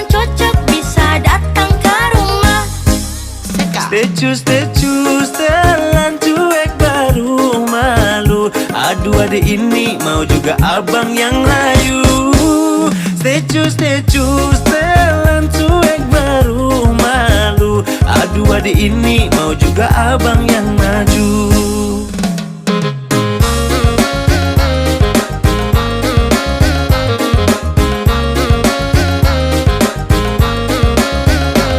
cocok bisa datang ke rumah. Stay setelan cuek baru malu. Aduh adik ini mau juga abang yang layu. Stay setelan cuek baru malu. Aduh adik ini mau juga abang yang